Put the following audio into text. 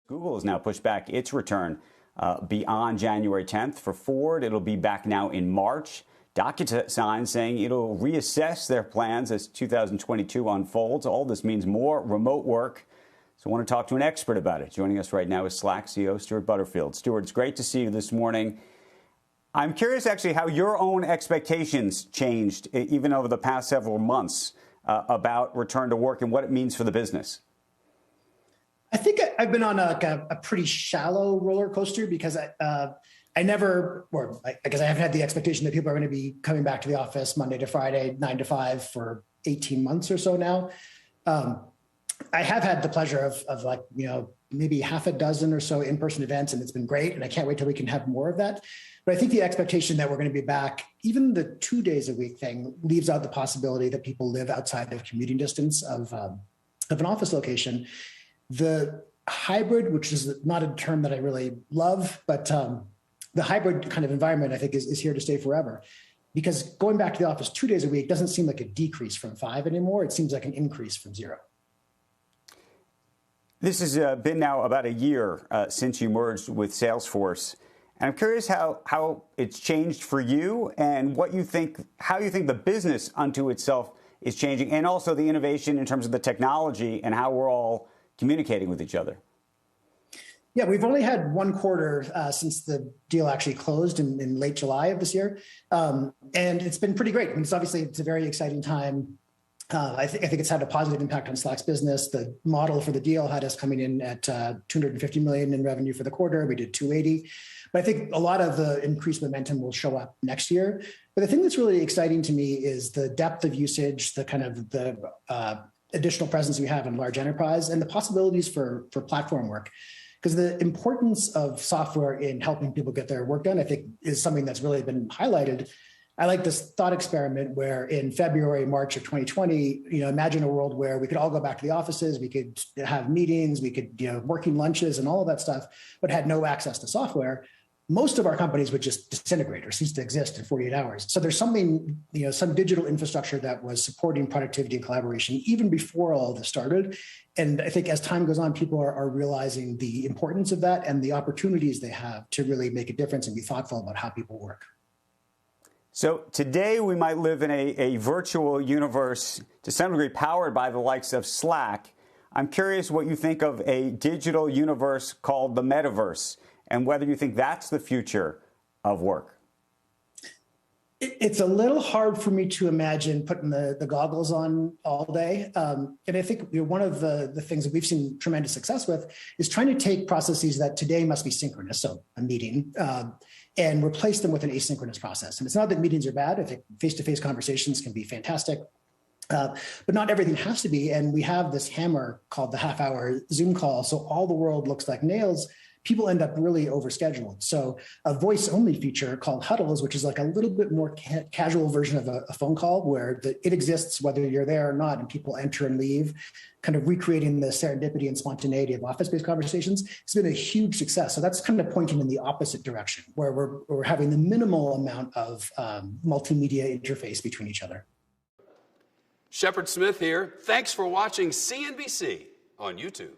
Google has now pushed back its return beyond January 10th. For Ford, it'll be back now in March. DocuSign saying it'll reassess their plans as 2022 unfolds. All this means more remote work. So I want to talk to an expert about it. Joining us right now is Slack CEO Stewart Butterfield. Stewart, it's great to see you this morning. I'm curious actually how your own expectations changed even over the past several months about return to work and what it means for the business. I think I've been on a pretty shallow roller coaster because I guess I haven't had the expectation that people are going to be coming back to the office Monday to Friday, 9 to 5 for 18 months or so now. I have had the pleasure of maybe half a dozen or so in-person events, and it's been great. And I can't wait till we can have more of that. But I think the expectation that we're going to be back, even the 2 days a week thing, leaves out the possibility that people live outside of commuting distance of an office location. The hybrid, which is not a term that I really love, but the hybrid kind of environment, I think, is here to stay forever. Because going back to the office 2 days a week doesn't seem like a decrease from 5 anymore. It seems like an increase from 0. This has been now about a year since you merged with Salesforce. And I'm curious how it's changed for you and how you think the business unto itself is changing, and also the innovation in terms of the technology and how we're all communicating with each other. Yeah, we've only had one quarter since the deal actually closed in late July of this year. And it's been pretty great. I mean, it's a very exciting time. I think it's had a positive impact on Slack's business. The model for the deal had us coming in at $250 million in revenue for the quarter. We did 280. But I think a lot of the increased momentum will show up next year. But the thing that's really exciting to me is the depth of usage, the additional presence we have in large enterprise, and the possibilities for platform work. Because the importance of software in helping people get their work done, I think, is something that's really been highlighted. I like this thought experiment where in February, March of 2020, imagine a world where we could all go back to the offices, we could have meetings, we could, working lunches and all of that stuff, but had no access to software. Most of our companies would just disintegrate or cease to exist in 48 hours. So there's something, some digital infrastructure that was supporting productivity and collaboration even before all of this started. And I think as time goes on, people are realizing the importance of that and the opportunities they have to really make a difference and be thoughtful about how people work. So today we might live in a virtual universe to some degree powered by the likes of Slack. I'm curious what you think of a digital universe called the metaverse and whether you think that's the future of work. It's a little hard for me to imagine putting the goggles on all day. And I think one of the things that we've seen tremendous success with is trying to take processes that today must be synchronous, so a meeting, and replace them with an asynchronous process. And it's not that meetings are bad. I think face-to-face conversations can be fantastic. But not everything has to be. And we have this hammer called the half-hour Zoom call. So all the world looks like nails. People end up really overscheduled. So a voice-only feature called Huddles, which is like a little bit more casual version of a phone call where it exists whether you're there or not, and people enter and leave, kind of recreating the serendipity and spontaneity of office-based conversations. It's been a huge success. So that's kind of pointing in the opposite direction, where we're having the minimal amount of multimedia interface between each other. Shepard Smith here. Thanks for watching CNBC on YouTube.